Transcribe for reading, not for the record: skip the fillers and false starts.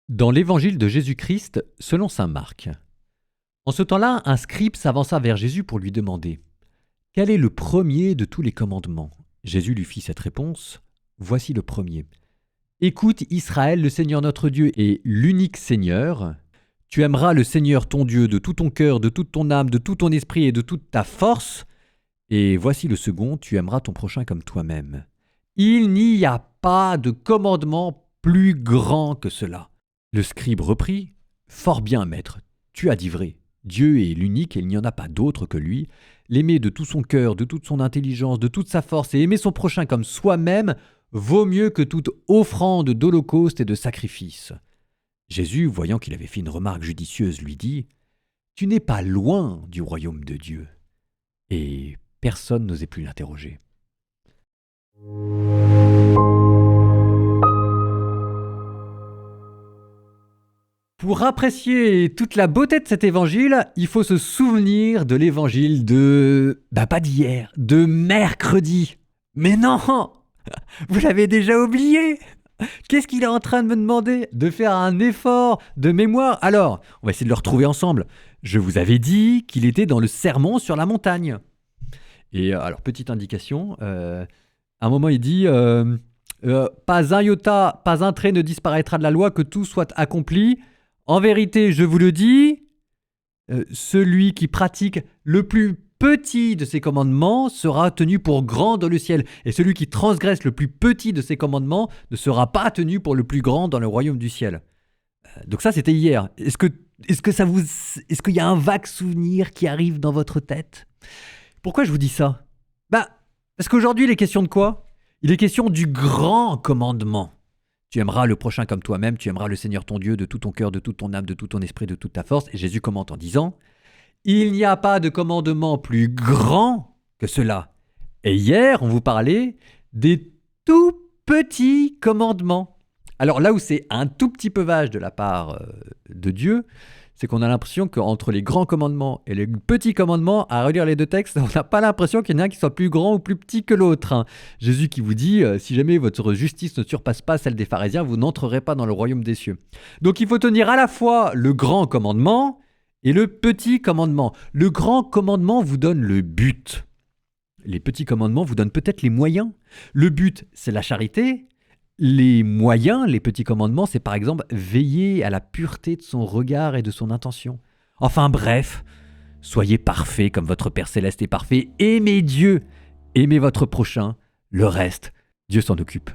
Dans l'évangile de Jésus-Christ, selon saint Marc. En ce temps-là, un scribe s'avança vers Jésus pour lui demander : « Quel est le premier de tous les commandements ?» Jésus lui fit cette réponse : « Voici le premier. Écoute Israël, le Seigneur notre Dieu est l'unique Seigneur. Tu aimeras le Seigneur ton Dieu de tout ton cœur, de toute ton âme, de tout ton esprit et de toute ta force. Et voici le second, tu aimeras ton prochain comme toi-même. Il n'y a pas de commandement plus grand que cela. » Le scribe reprit : « Fort bien, maître, tu as dit vrai. Dieu est l'unique et il n'y en a pas d'autre que lui. L'aimer de tout son cœur, de toute son intelligence, de toute sa force et aimer son prochain comme soi-même vaut mieux que toute offrande d'holocauste et de sacrifice. » Jésus, voyant qu'il avait fait une remarque judicieuse, lui dit : « Tu n'es pas loin du royaume de Dieu. » Et personne n'osait plus l'interroger. Pour apprécier toute la beauté de cet évangile, il faut se souvenir de l'évangile pas d'hier, de mercredi. Mais non, vous l'avez déjà oublié. Qu'est-ce qu'il est en train de me demander ? De faire un effort de mémoire ? Alors, on va essayer de le retrouver ensemble. Je vous avais dit qu'il était dans le sermon sur la montagne. Et alors, petite indication, à un moment il dit pas un iota, pas un trait ne disparaîtra de la loi, que tout soit accompli. En vérité, je vous le dis, celui qui pratique le plus petit de ces commandements sera tenu pour grand dans le ciel. Et celui qui transgresse le plus petit de ces commandements ne sera pas tenu pour le plus grand dans le royaume du ciel. Donc ça, c'était hier. Est-ce qu'il y a un vague souvenir qui arrive dans votre tête ? Pourquoi je vous dis ça ? Parce qu'aujourd'hui, il est question de quoi ? Il est question du grand commandement. Tu aimeras le prochain comme toi-même, tu aimeras le Seigneur ton Dieu de tout ton cœur, de toute ton âme, de tout ton esprit, de toute ta force. Et Jésus commente en disant : « Il n'y a pas de commandement plus grand que cela. » Et hier, on vous parlait des tout petits commandements. Alors là où c'est un tout petit peu vache de la part de Dieu, c'est qu'on a l'impression qu'entre les grands commandements et les petits commandements, à relire les deux textes, on n'a pas l'impression qu'il y en a un qui soit plus grand ou plus petit que l'autre. Jésus qui vous dit, si jamais votre justice ne surpasse pas celle des pharisiens, vous n'entrerez pas dans le royaume des cieux. Donc il faut tenir à la fois le grand commandement et le petit commandement. Le grand commandement vous donne le but. Les petits commandements vous donnent peut-être les moyens. Le but, c'est la charité. Les moyens, les petits commandements, c'est par exemple veiller à la pureté de son regard et de son intention. Enfin bref, soyez parfaits comme votre Père Céleste est parfait. Aimez Dieu, aimez votre prochain. Le reste, Dieu s'en occupe.